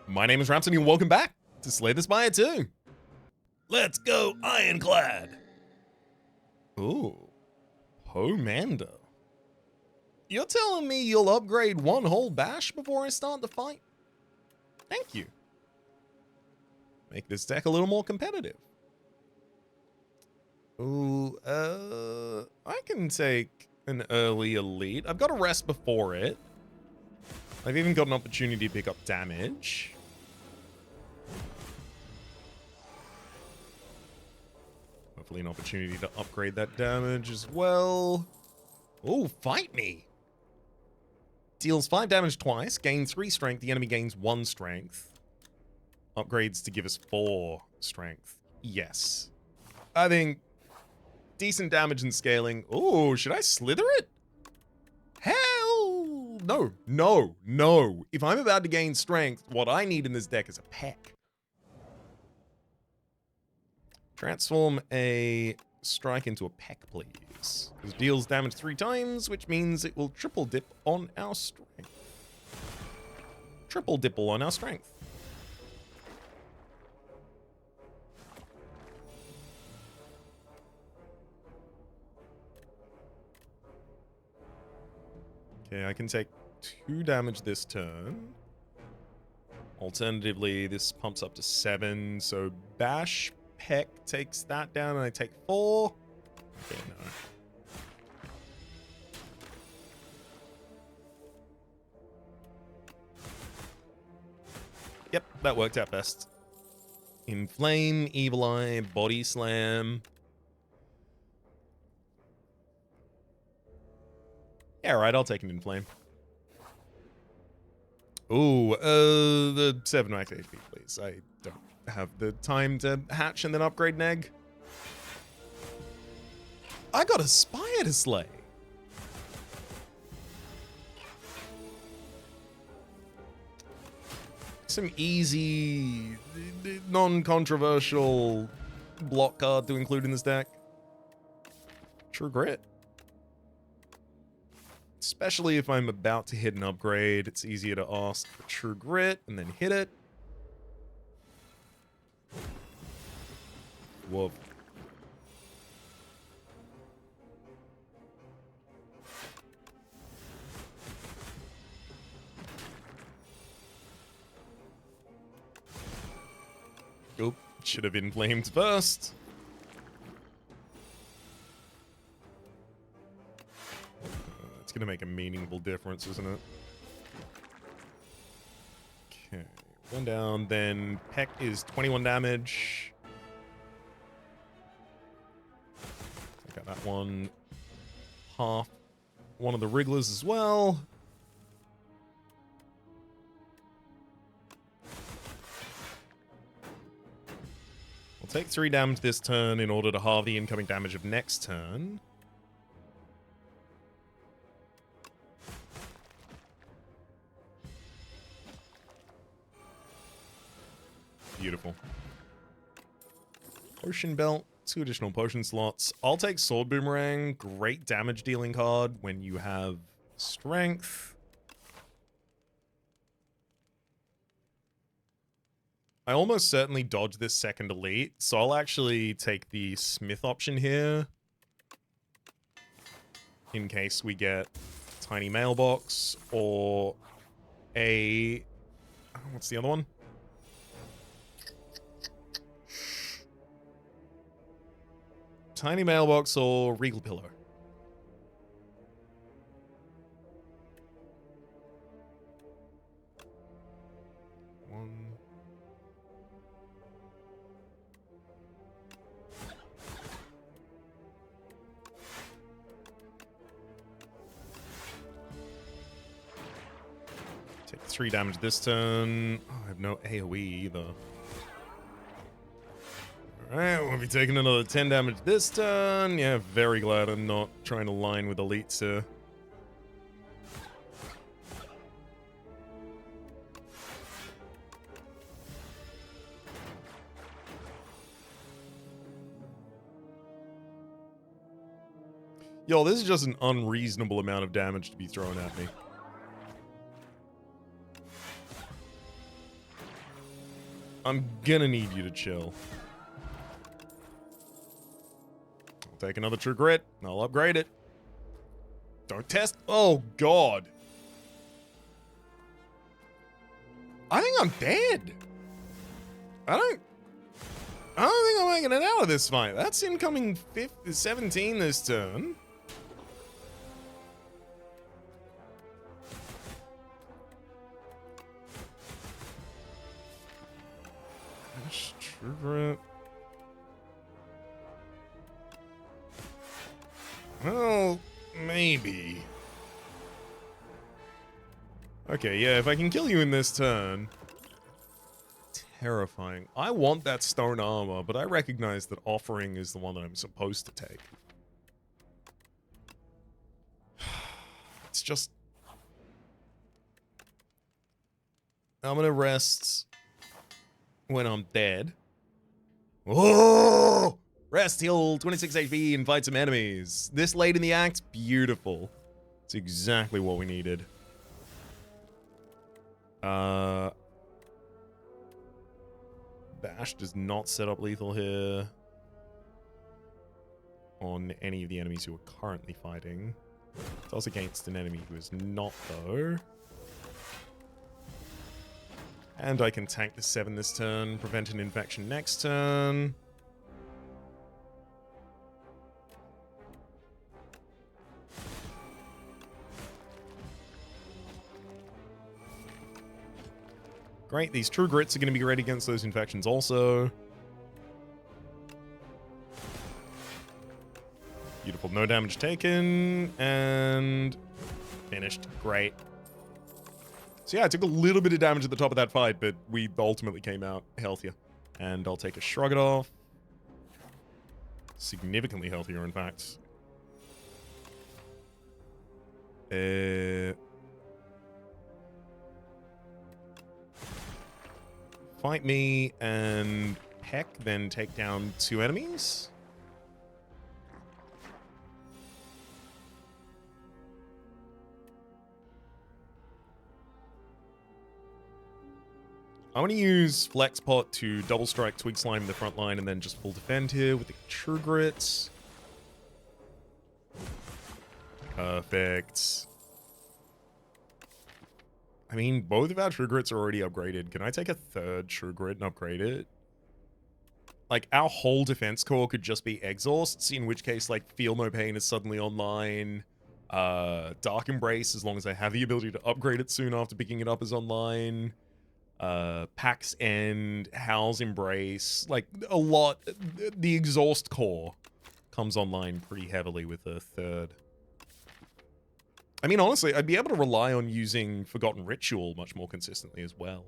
My name is Rhapsody and welcome back to Slay the Spire 2. Let's go Ironclad. Ooh, Pomander. You're telling me you'll upgrade one whole bash before I start the fight? Thank you. Make this deck a little more competitive. Ooh, I can take an early elite. I've got a rest before it. I've even got an opportunity to pick up damage. Hopefully an opportunity to upgrade that damage as well. Oh, fight me. Deals 5 damage twice, gains 3 strength, the enemy gains 1 strength. Upgrades to give us 4 strength. Yes. I think decent damage and scaling. Oh, should I slither it? Hell no, no, no. If I'm about to gain strength, what I need in this deck is a peck. Transform a strike into a peck, please. It deals damage 3 times, which means it will triple dip on our strength. Triple dipple on our strength. Okay, I can take 2 damage this turn. Alternatively, this pumps up to 7, so bash peck takes that down and I take 4. Okay, no. Yep, that worked out best. Inflame, Evil Eye, Body Slam. Yeah, right, I'll take an Inflame. Ooh, the 7 max HP, please. I don't have the time to hatch and then upgrade an egg. I got a Spire to slay. Some easy, non-controversial block card to include in this deck. True Grit. Especially if I'm about to hit an upgrade, it's easier to ask for True Grit and then hit it. Whoa. Oop, should have inflamed first. It's gonna make a meaningful difference, isn't it? Okay, 1 down, then Peck is 21 damage. I got that one. Half one of the Wrigglers as well. I'll take 3 damage this turn in order to halve the incoming damage of next turn. Beautiful. Potion Belt, 2 additional potion slots. I'll take Sword Boomerang, great damage dealing card when you have strength. I almost certainly dodge this second elite, so I'll actually take the Smith option here. In case we get Tiny Mailbox or a... what's the other one? Tiny Mailbox or Regal Pillow. Take 3 damage this turn. Oh, I have no AoE either. Alright, we'll be taking another 10 damage this turn. Yeah, very glad I'm not trying to line with elites here. Yo, this is just an unreasonable amount of damage to be thrown at me. I'm gonna need you to chill. I'll take another true grit. I'll upgrade it. Don't test. Oh, God. I think I'm dead. I don't think I'm making it out of this fight. That's incoming 17 this turn. True grit. Well, maybe. Okay, yeah, if I can kill you in this turn. Terrifying. I want that stone armor, but I recognize that offering is the one that I'm supposed to take. It's just... I'm gonna rest when I'm dead. Oh! Rest, heal 26 HP, and fight some enemies. This late in the act, beautiful. It's exactly what we needed. Bash does not set up lethal here on any of the enemies who are currently fighting. It's also against an enemy who is not, though. And I can tank the 7 this turn, prevent an infection next turn. Great, these true grits are going to be great against those infections also. Beautiful, no damage taken, and finished. Great. So yeah, I took a little bit of damage at the top of that fight, but we ultimately came out healthier. And I'll take a Shrug It Off. Significantly healthier, in fact. Fight me and Peck, then take down 2 enemies. I want to use Flex Pot to double strike Twig Slime in the front line and then just full defend here with the True Grits. Perfect. I mean, both of our True Grits are already upgraded. Can I take a 3rd True Grit and upgrade it? Like, our whole defense core could just be Exhausts, in which case, like, Feel No Pain is suddenly online. Dark Embrace, as long as I have the ability to upgrade it soon after picking it up, is online. Pax End, Howl's Embrace, like, a lot. The Exhaust core comes online pretty heavily with a 3rd. I mean, honestly, I'd be able to rely on using Forgotten Ritual much more consistently as well.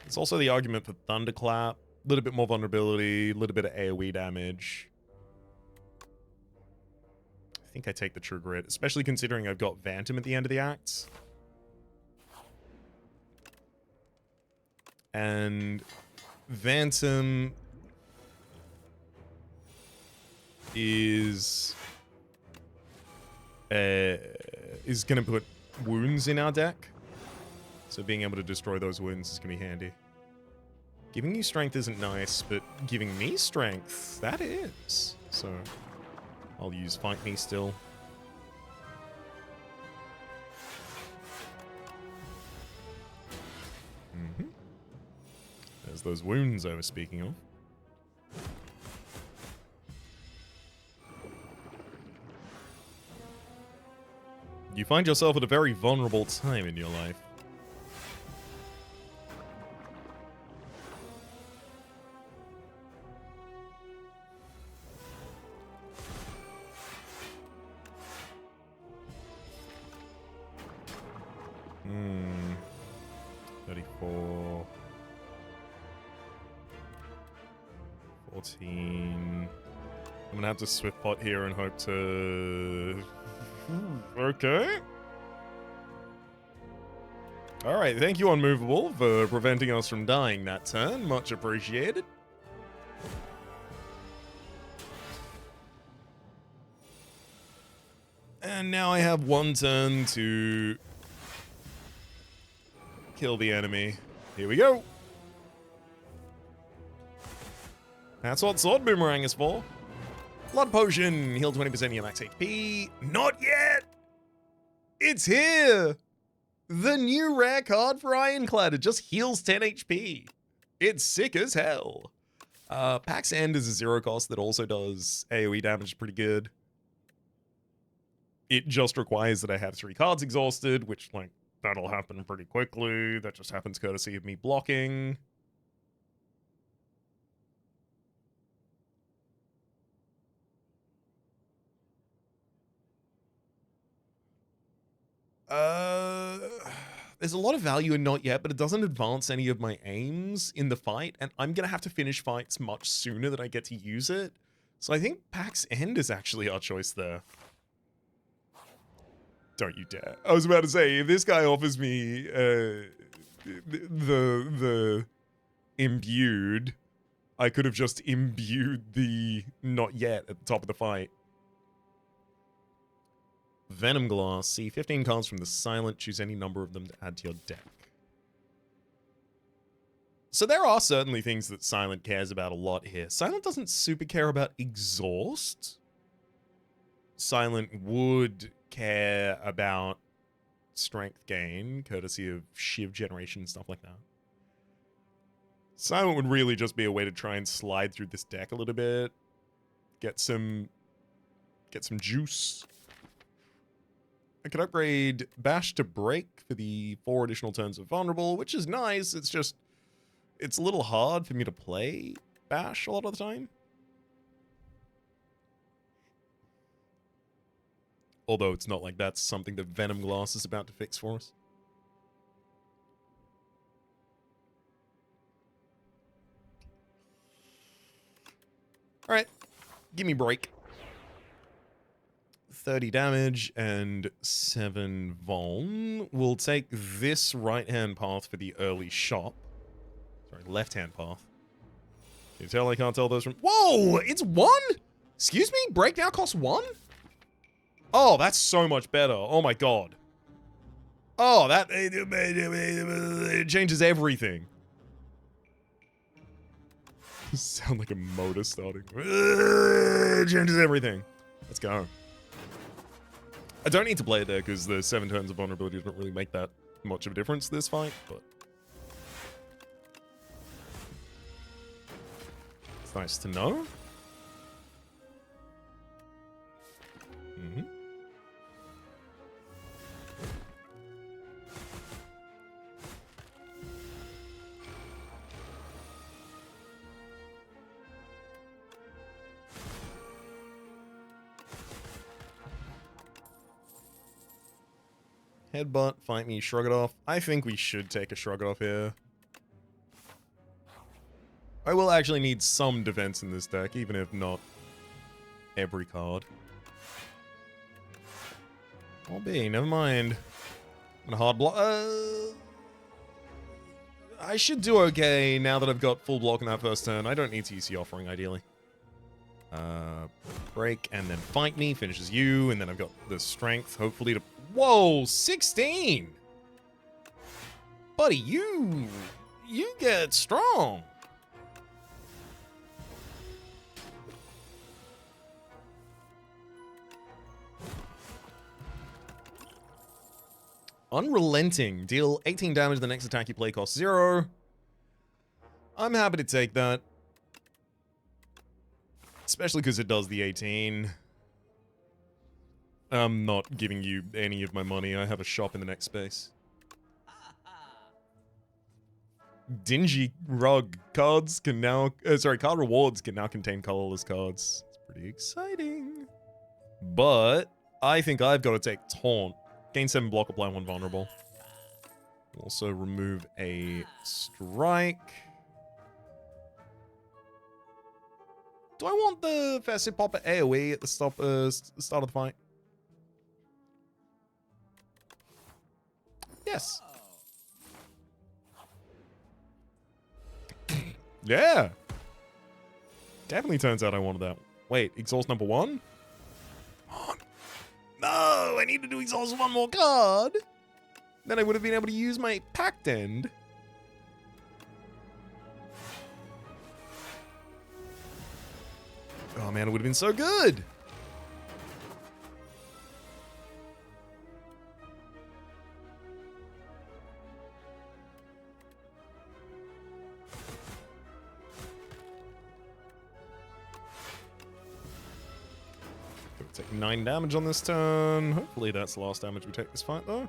There's also the argument for Thunderclap. A little bit more vulnerability, a little bit of AoE damage. I think I take the True Grit, especially considering I've got Phantom at the end of the act. And Phantom is going to put wounds in our deck. So being able to destroy those wounds is going to be handy. Giving you strength isn't nice, but giving me strength, that is. So I'll use Fight Me still. There's those wounds I was speaking of. You find yourself at a very vulnerable time in your life. Hmm. 34. 14. I'm gonna have to Swift Pot here and hope to... Okay. Alright, thank you, Unmovable, for preventing us from dying that turn. Much appreciated. And now I have one turn to kill the enemy. Here we go. That's what Sword Boomerang is for. Blood Potion, heal 20% your max HP. Not yet! It's here! The new rare card for Ironclad. It just heals 10 HP. It's sick as hell. Pax End is a 0 cost that also does AoE damage pretty good. It just requires that I have 3 cards exhausted, which, like, that'll happen pretty quickly. That just happens courtesy of me blocking. There's a lot of value in Not Yet, but it doesn't advance any of my aims in the fight, and I'm gonna have to finish fights much sooner than I get to use it. So I think Pax End is actually our choice there. Don't you dare. I was about to say, if this guy offers me the imbued, I could have just imbued the Not Yet at the top of the fight. Venom Glass. See 15 cards from the Silent. Choose any number of them to add to your deck. So there are certainly things that Silent cares about a lot here. Silent doesn't super care about exhaust. Silent would care about strength gain, courtesy of Shiv generation and stuff like that. Silent would really just be a way to try and slide through this deck a little bit. Get some juice. I could upgrade Bash to Break for the 4 additional turns of Vulnerable, which is nice. It's just, it's a little hard for me to play Bash a lot of the time. Although it's not like that's something that Venom Glass is about to fix for us. Alright, give me Break. 30 damage and 7 vuln. We'll take this right-hand path for the early shot. Sorry, left-hand path. Can you tell I can't tell those from... Whoa! It's 1?! Excuse me? Break now costs 1? Oh, that's so much better. Oh my god. Oh, that... It changes everything. Sound like a motor starting. It changes everything. Let's go. I don't need to play it there because the 7 turns of vulnerability don't really make that much of a difference this fight, but it's nice to know. Headbutt, fight me, shrug it off. I think we should take a shrug it off here. I will actually need some defense in this deck, even if not every card. I'll be, never mind. I'm gonna hard block. I should do okay now that I've got full block in that first turn. I don't need to use the offering, ideally. Break, and then fight me, finishes you, and then I've got the strength, hopefully, to... Whoa, 16! Buddy, you get strong. Unrelenting. Deal 18 damage, the next attack you play costs 0. I'm happy to take that. Especially because it does the 18. I'm not giving you any of my money. I have a shop in the next space. Dingy Rug. Cards can now... card rewards can now contain colorless cards. It's pretty exciting. But I think I've got to take Taunt. Gain 7 block, apply 1 vulnerable. Also remove a strike. Do I want the Festive Popper AoE at the start of the fight? Yes. Yeah. Definitely turns out I wanted that. Wait, exhaust number 1? Come on. No, I need to do exhaust 1 more card. then I would have been able to use my Pact End. Oh man, it would have been so good. Take 9 damage on this turn. Hopefully that's the last damage we take this fight, though.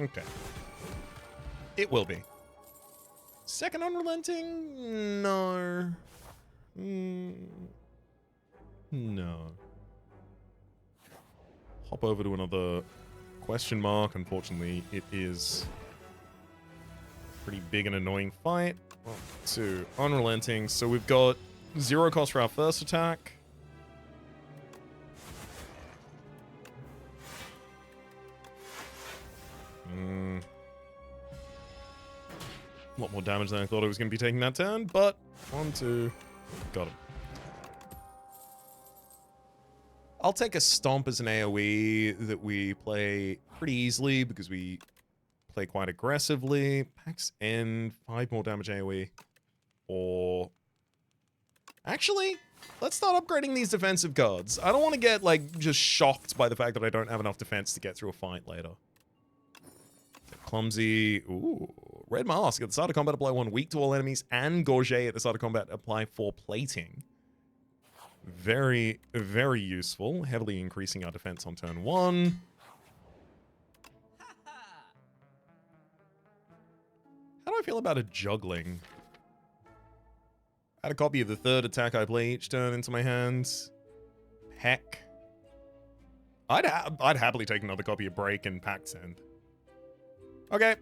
Okay. It will be. Second Unrelenting? No. No. Hop over to another question mark. Unfortunately, it is a pretty big and annoying fight. 1, 2, Unrelenting. So we've got 0 cost for our first attack. A lot more damage than I thought I was going to be taking that turn, but 1, 2, got him. I'll take a Stomp as an AoE that we play pretty easily because we play quite aggressively. Packs End, 5 more damage AoE. Or... Actually, let's start upgrading these defensive cards. I don't want to get, like, just shocked by the fact that I don't have enough defense to get through a fight later. Clumsy. Ooh. Red Mask. At the start of combat, apply 1 weak to all enemies, and Gorget at the start of combat, apply 4 plating. Very, very useful. Heavily increasing our defense on turn 1. How do I feel about a juggling? Add a copy of the 3rd attack I play each turn into my hands. Heck. I'd happily take another copy of Break and Pact End. Okay.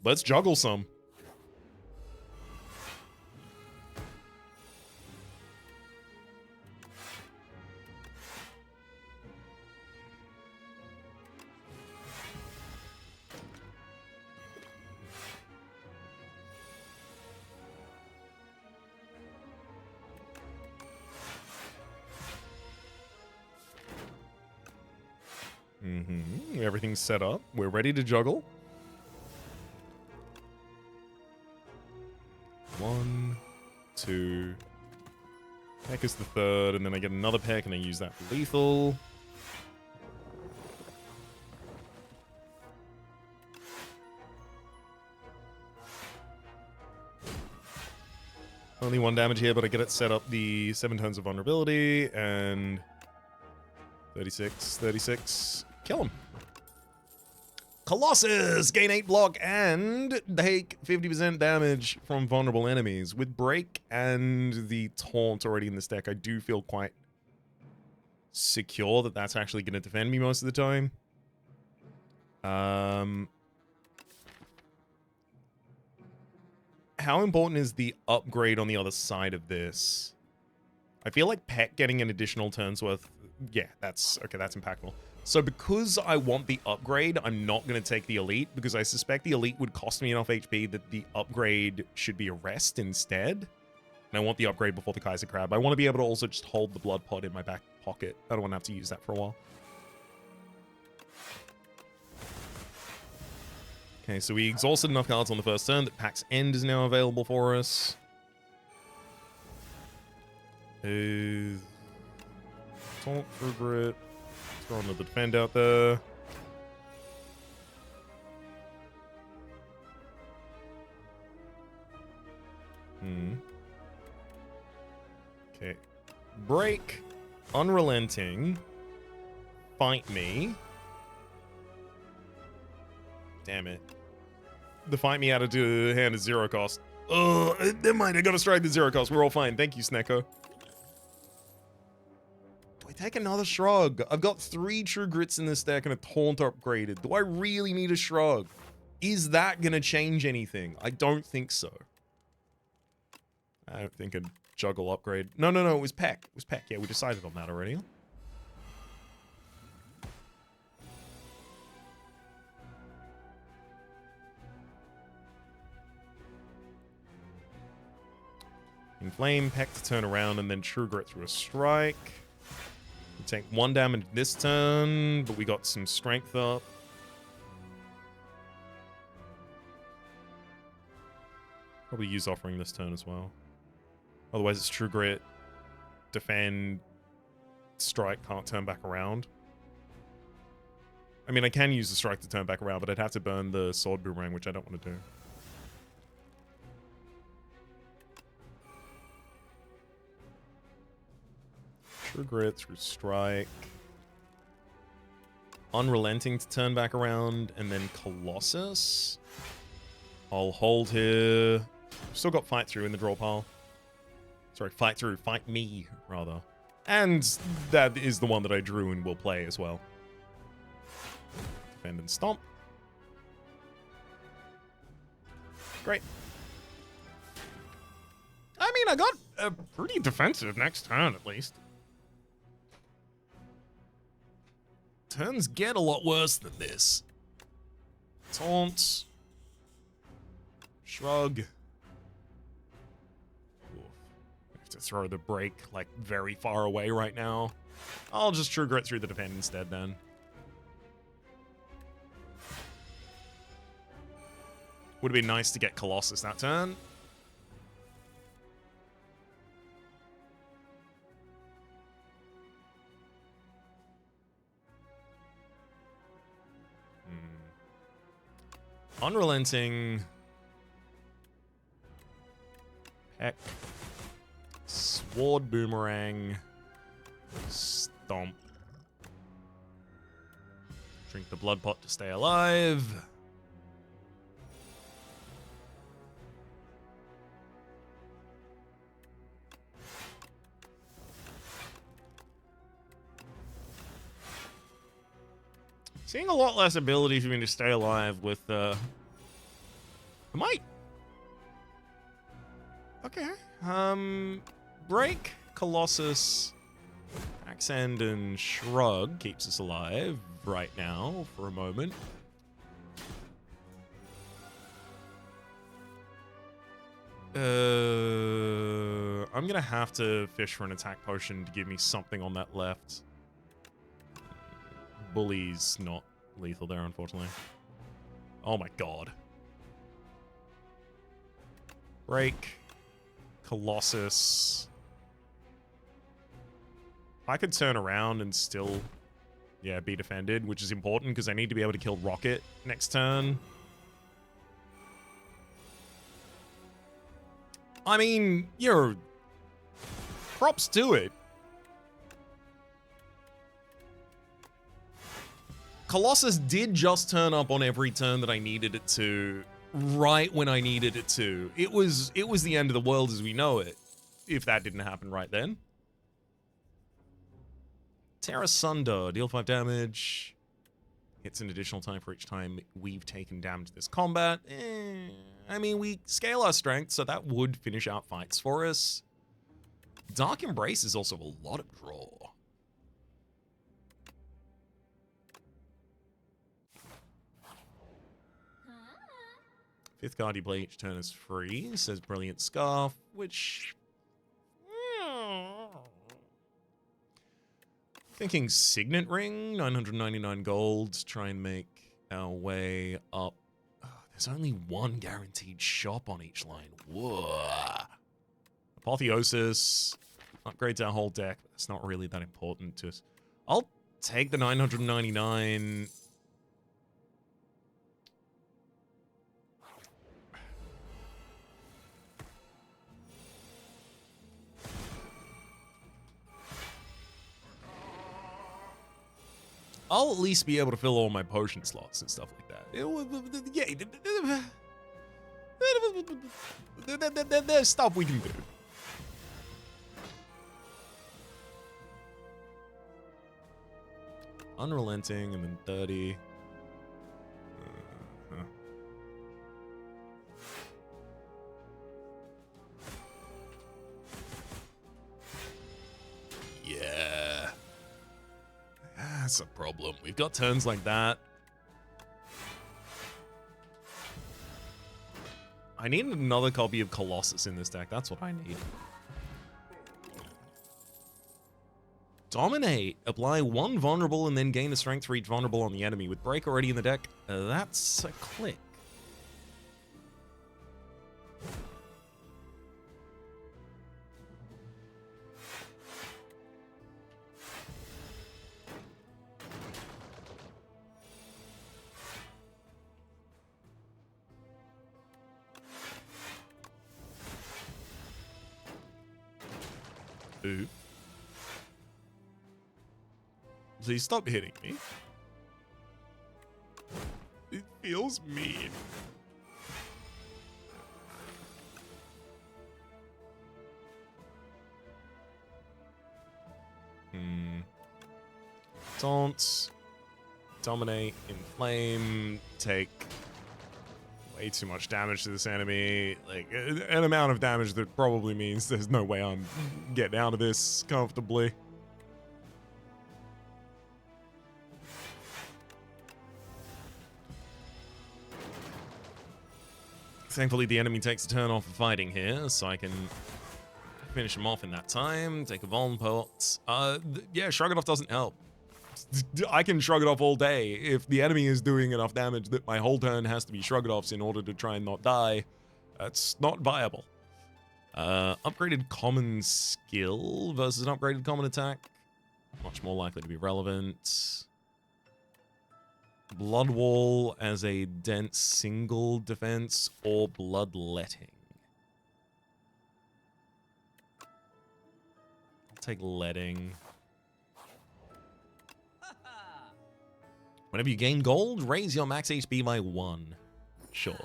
Let's juggle some. Everything's set up. We're ready to juggle. 1, 2. Peck is the 3rd, and then I get another peck, and I use that for lethal. Only 1 damage here, but I get it set up the 7 turns of vulnerability, and 36, 36. Kill him. Colossus! Gain 8 block and take 50% damage from vulnerable enemies. With Break and the Taunt already in this deck, I do feel quite secure that that's actually going to defend me most of the time. How important is the upgrade on the other side of this? I feel like Peck getting an additional turn's worth... Yeah, that's... Okay, that's impactful. So because I want the upgrade, I'm not going to take the Elite, because I suspect the Elite would cost me enough HP that the upgrade should be a rest instead. And I want the upgrade before the Kaiser Crab. I want to be able to also just hold the Blood Pot in my back pocket. I don't want to have to use that for a while. Okay, so we exhausted enough cards on the first turn that Pax End is now available for us. Taunt for Grit. Throw another defend out there. Okay. Break. Unrelenting. Fight me. Damn it. The fight me out of hand is 0 cost. Oh, never mind. I gotta strike the 0 cost. We're all fine. Thank you, Snecko. Do I take another Shrug? I've got 3 True Grits in this deck and a Taunt upgraded. Do I really need a Shrug? Is that gonna change anything? I don't think so. I don't think a Juggle upgrade. No, it was Peck. It was Peck. Yeah, we decided on that already. Inflame, Peck to turn around, and then True Grit through a strike. We take 1 damage this turn, but we got some strength up. Probably use Offering this turn as well. Otherwise it's True Grit, defend, strike, can't turn back around. I mean, I can use the strike to turn back around, but I'd have to burn the Sword Boomerang, which I don't want to do. True Grit through strike. Unrelenting to turn back around, and then Colossus. I'll hold here. Still got Fight Through in the draw pile. Sorry, Fight Through. Fight Me, rather. And that is the one that I drew and will play as well. Defend and Stomp. Great. I mean, I got a pretty defensive next turn, at least. Turns get a lot worse than this. Taunt. Shrug. Oof. I have to throw the break, like, very far away right now. I'll just True Grit through the defend instead, then. Would have been nice to get Colossus that turn. Unrelenting. Peck. Sword Boomerang. Stomp. Drink the Blood Pot to stay alive. Seeing a lot less ability for me to stay alive with, I might. Okay. Break, Colossus, Axe End, and Shrug keeps us alive right now for a moment. I'm gonna have to fish for an attack potion to give me something on that left. Bully's not lethal there, unfortunately. Oh my god. Break. Colossus. I could turn around and still, yeah, be defended, which is important because I need to be able to kill Rocket next turn. I mean, props to it. Colossus did just turn up on every turn that I needed it to, right when I needed it to. It was the end of the world as we know it, if that didn't happen right then. Terra Sunder, deal 5 damage. Hits an additional time for each time we've taken damage this combat. I mean, we scale our strength, so that would finish out fights for us. Dark Embrace is also a lot of draw. Fifth card you play each turn is free, says Brilliant Scarf, which... Thinking Signet Ring, 999 gold, to try and make our way up. Oh, there's only one guaranteed shop on each line. Whoa. Apotheosis upgrades our whole deck, but it's not really that important to us. I'll take the 999... I'll at least be able to fill all my potion slots and stuff like that. Yeah, there's stuff we can do. Unrelenting, and then 30. Yeah. That's a problem. We've got turns like that. I need another copy of Colossus in this deck. That's what I need. Dominate. Apply 1 vulnerable and then gain a strength for each vulnerable on the enemy. With break already in the deck, that's a click. Ooh. Please stop hitting me. It feels mean. Taunt. Dominate. Inflame. Take way too much damage to this enemy. Like, an amount of damage that probably means there's no way I'm getting out of this comfortably. Thankfully, the enemy takes a turn off of fighting here, so I can finish him off in that time. Take a Vuln pot. Yeah, Shrug It Off doesn't help. I can Shrug It Off all day. If the enemy is doing enough damage that my whole turn has to be Shrug It Offs in order to try and not die, that's not viable. Upgraded common skill versus an upgraded common attack. Much more likely to be relevant. Blood Wall as a dense single defense or Bloodletting. I'll take Letting. Whenever you gain gold, raise your max HP by 1. Sure.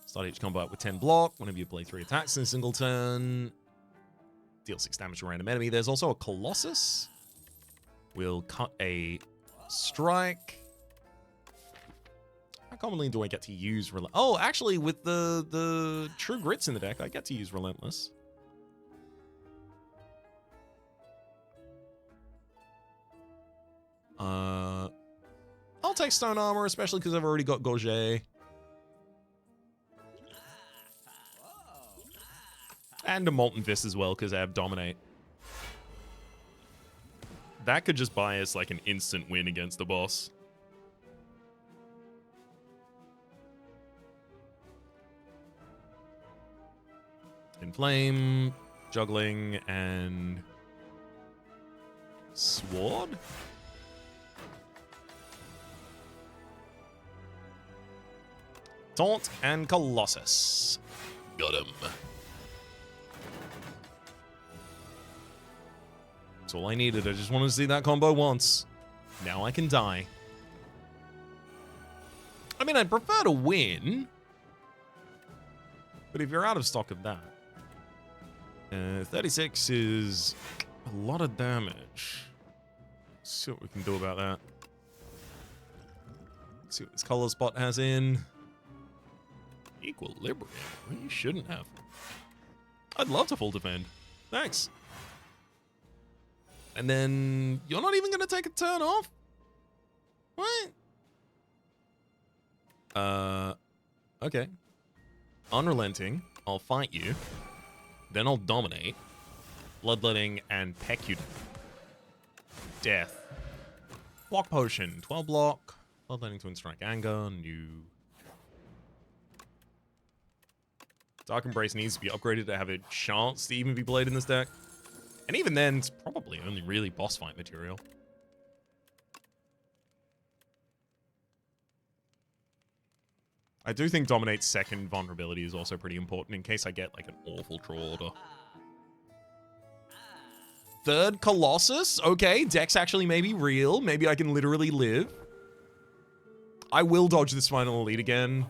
Start each combat with 10 block. Whenever you play 3 attacks in a single turn, deal 6 damage to a random enemy. There's also a Colossus. We'll cut a strike. How commonly do I get to use Oh, actually, with the True Grits in the deck, I get to use Relentless. I'll take Stone Armor, especially because I've already got Gauger. And a Molten Fist as well, because I have Dominate. That could just buy us like an instant win against the boss. Inflame, Juggling, and Sword? Taunt and Colossus. Got him. That's all I needed. I just wanted to see that combo once. Now I can die. I mean, I'd prefer to win. But if you're out of stock of that. 36 is a lot of damage. Let's see what we can do about that. Let's see what this color spot has in. Equilibrium. Well, you shouldn't have. I'd love to full defend. Thanks. And then you're not even going to take a turn off? What? Okay. Unrelenting. I'll fight you. Then I'll dominate. Bloodletting and peck you to death. Block potion. 12 block. Bloodletting, Twin Strike, Anger. New. Dark Embrace needs to be upgraded to have a chance to even be played in this deck. And even then, it's probably only really boss fight material. I do think Dominate's second vulnerability is also pretty important in case I get like an awful draw order. Third Colossus? Okay, Dex actually may be real. Maybe I can literally live. I will dodge this final elite again.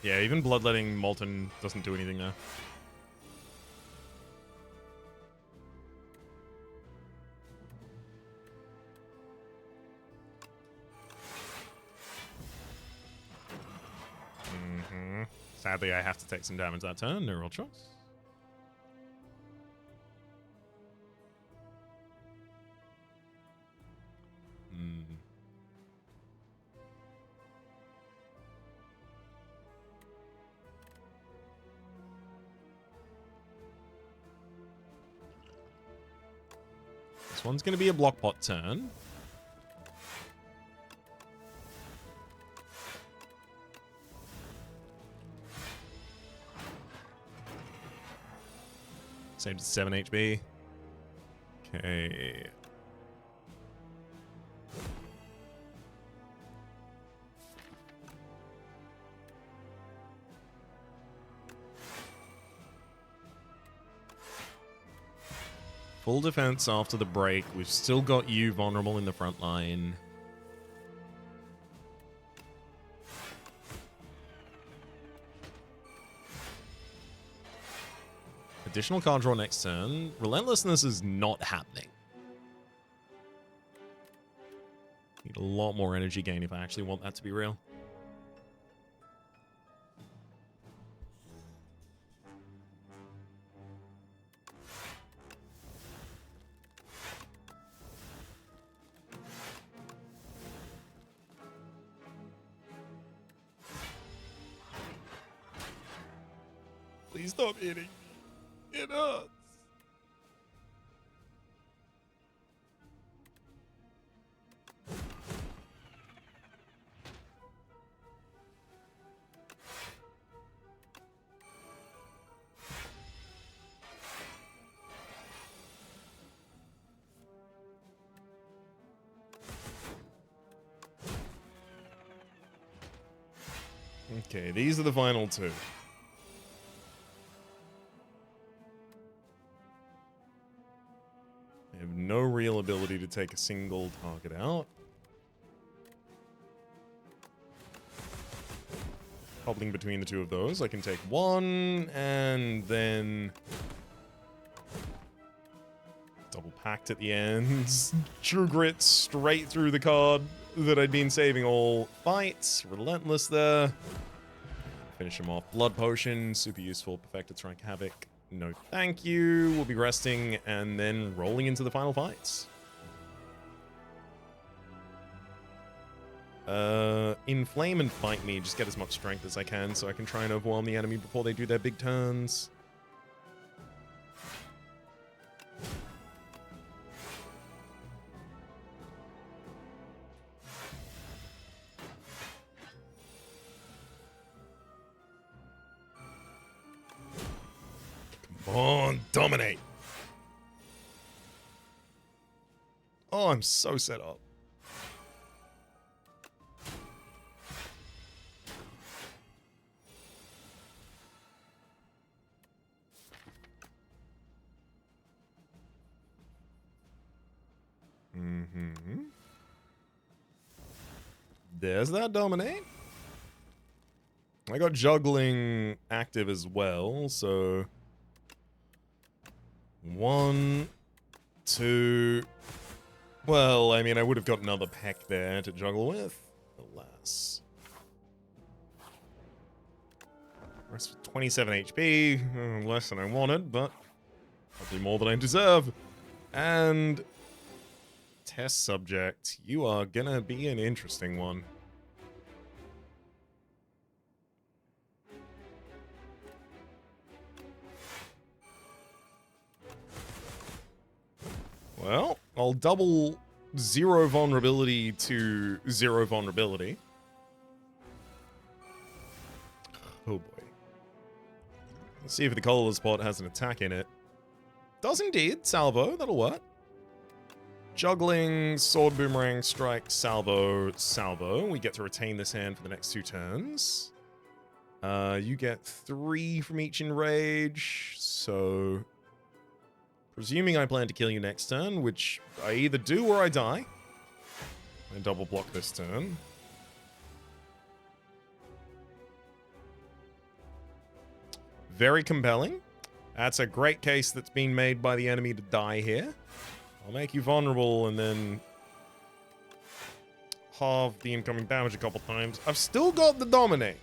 Yeah, even Bloodletting Molten doesn't do anything there. Sadly, I have to take some damage that turn. No real choice. This one's going to be a block pot turn. Saved 7 HP. Okay. Full defense after the break. We've still got you vulnerable in the front line. Additional card draw next turn. Relentlessness is not happening. Need a lot more energy gain if I actually want that to be real. Please stop hitting me. It hurts. Okay, these are the final two. I have no real ability to take a single target out. Hobbling between the two of those, I can take one, and then double packed at the end. True Grit straight through the card that I'd been saving all fights. Relentless there. Finish him off. Blood Potion, super useful. Perfected Strike Havoc. No thank you. We'll be resting and then rolling into the final fights. Inflame and Fight Me. Just get as much strength as I can so I can try and overwhelm the enemy before they do their big turns. Come on, dominate. Oh, I'm so set up. There's that dominate. I got juggling active as well, so 1, 2. Well, I mean, I would have got another peck there to juggle with. Alas. Rest with 27 HP. Less than I wanted, but probably more than I deserve. And test subject, you are gonna be an interesting one. Well, I'll double 0 vulnerability to 0 vulnerability. Oh boy. Let's see if the colorless pot has an attack in it. Does indeed. Salvo, that'll work. Juggling, sword, boomerang, strike, salvo, salvo. We get to retain this hand for the next 2 turns. You get 3 from each enrage, so presuming I plan to kill you next turn, which I either do or I die. I double block this turn. Very compelling. That's a great case that's been made by the enemy to die here. I'll make you vulnerable and then halve the incoming damage a couple times. I've still got the dominate.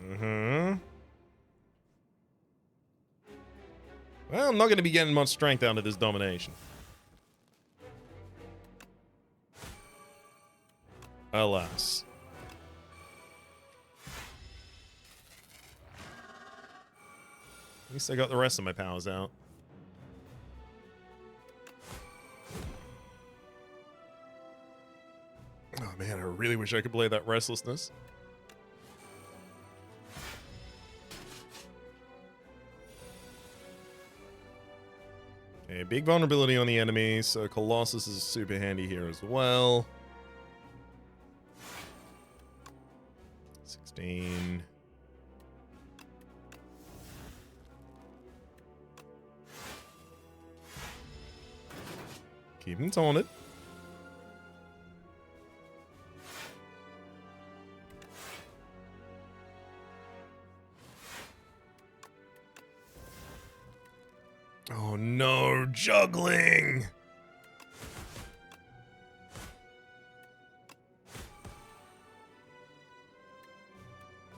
Well, I'm not going to be getting much strength out of this domination. Alas. At least I got the rest of my powers out. Oh man, I really wish I could play that Restlessness. Okay, big vulnerability on the enemy, so Colossus is super handy here as well. 16. Keep him taunted. Oh no, juggling!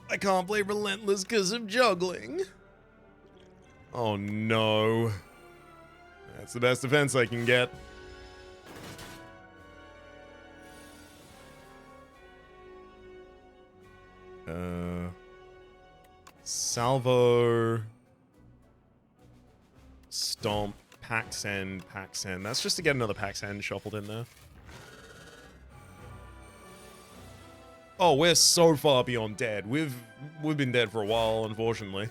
I can't play Relentless because of juggling. Oh no. That's the best defense I can get. Salvo. Stomp, Pax End, Pax End. That's just to get another Pax End shuffled in there. Oh, we're so far beyond dead. We've been dead for a while, unfortunately.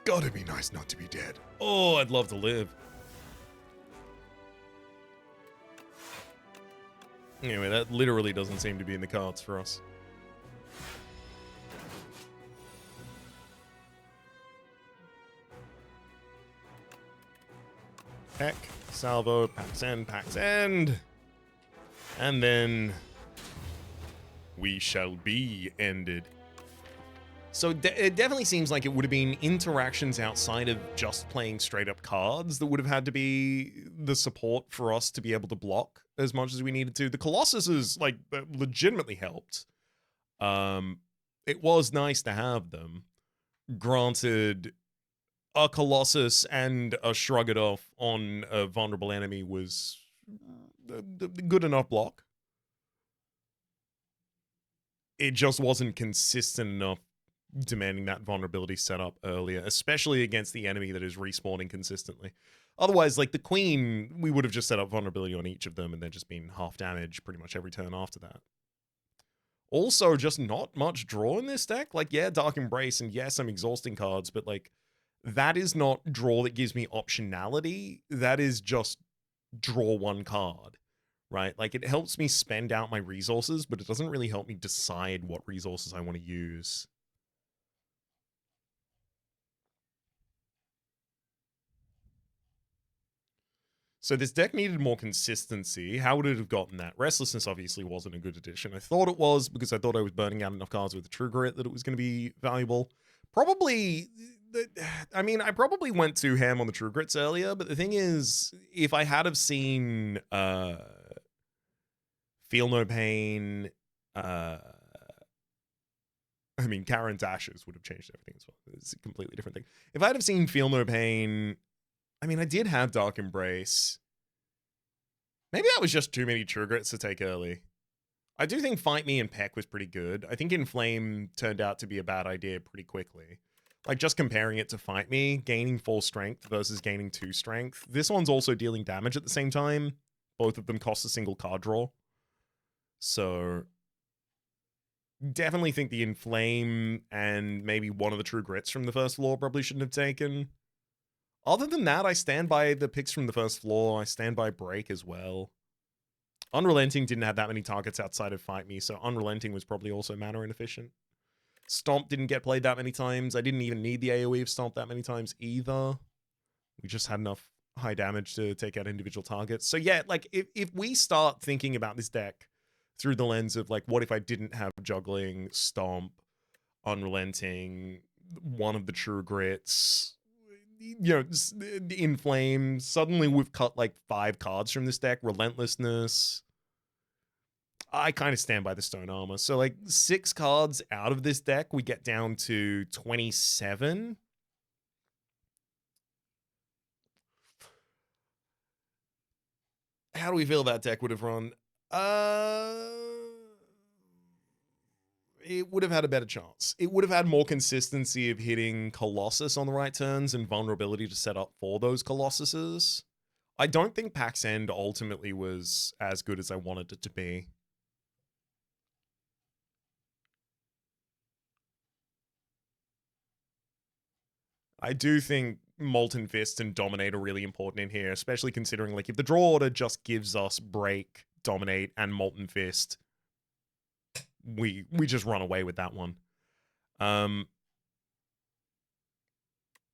Gotta be nice not to be dead. Oh, I'd love to live. Anyway, that literally doesn't seem to be in the cards for us. Heck, salvo, Pax End, Pax End. And then we shall be ended. So it definitely seems like it would have been interactions outside of just playing straight up cards that would have had to be the support for us to be able to block as much as we needed to. The Colossus is like legitimately helped. It was nice to have them. Granted, a Colossus and a Shrug It Off on a vulnerable enemy was the good enough block. It just wasn't consistent enough demanding that vulnerability setup earlier, especially against the enemy that is respawning consistently. Otherwise, like the Queen, we would have just set up vulnerability on each of them and then just been half damage pretty much every turn after that. Also, just not much draw in this deck. Like, yeah, Dark Embrace, and yes, I'm exhausting cards, but like, that is not draw that gives me optionality. That is just draw one card, right? Like, it helps me spend out my resources, but it doesn't really help me decide what resources I want to use. So this deck needed more consistency. How would it have gotten that? Restlessness obviously wasn't a good addition. I thought it was because I thought I was burning out enough cards with the True Grit that it was going to be valuable. Probably, I mean, I probably went too ham on the True Grits earlier, but the thing is, if I had have seen Feel No Pain, I mean, Karen's Ashes would have changed everything as well. It's a completely different thing. If I'd have seen Feel No Pain, I mean, I did have Dark Embrace. Maybe that was just too many True Grits to take early. I do think Fight Me and Peck was pretty good. I think Inflame turned out to be a bad idea pretty quickly. Like, just comparing it to Fight Me, gaining 4 strength versus gaining 2 strength. This one's also dealing damage at the same time. Both of them cost a single card draw. So, definitely think the Inflame and maybe one of the True Grits from the first floor probably shouldn't have taken. Other than that, I stand by the picks from the first floor. I stand by Break as well. Unrelenting didn't have that many targets outside of Fight Me, so Unrelenting was probably also mana inefficient. Stomp didn't get played that many times. I didn't even need the AoE of Stomp that many times either. We just had enough high damage to take out individual targets. So yeah, like, if we start thinking about this deck through the lens of, like, what if I didn't have Juggling, Stomp, Unrelenting, one of the True Grits, you know, Inflame, suddenly we've cut like 5 cards from this deck. Relentlessness. I kind of stand by the Stone Armor. So, like, 6 cards out of this deck, we get down to 27. How do we feel that deck would have run? It would have had a better chance. It would have had more consistency of hitting Colossus on the right turns and vulnerability to set up for those Colossuses. I don't think Pax End ultimately was as good as I wanted it to be. I do think Molten Fist and Dominate are really important in here, especially considering, like, if the draw order just gives us Break, Dominate, and Molten Fist, we just run away with that one.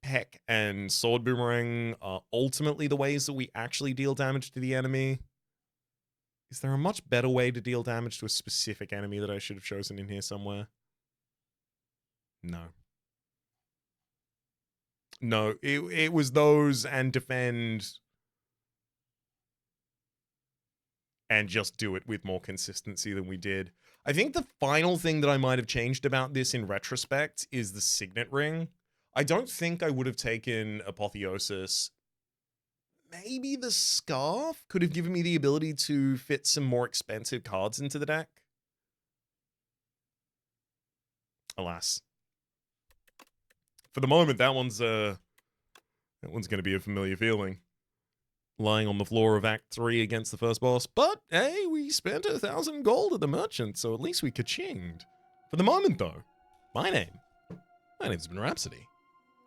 Peck and Sword Boomerang are ultimately the ways that we actually deal damage to the enemy. Is there a much better way to deal damage to a specific enemy that I should have chosen in here somewhere? No. No, it was those and defend and just do it with more consistency than we did. I think the final thing that I might have changed about this in retrospect is the Signet Ring. I don't think I would have taken Apotheosis. Maybe the Scarf could have given me the ability to fit some more expensive cards into the deck. Alas. For the moment, that one's going to be a familiar feeling. Lying on the floor of Act 3 against the first boss. But, hey, we spent 1,000 gold at the merchant, so at least we ka-chinged. For the moment, though, my name's been Rhapsody.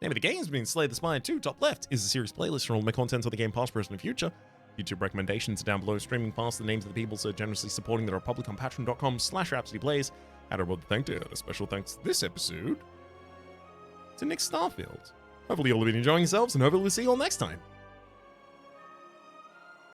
Name of the game's been Slay the Spire 2. Top left is a series playlist for all my content on the game past, present, and future. YouTube recommendations are down below. Streaming past the names of the people so generously supporting the Republic on patreon.com/RhapsodyPlays. And I would thank you. A special thanks this episode to Nick Starfield. Hopefully you'll have been enjoying yourselves, and hopefully we'll see you all next time.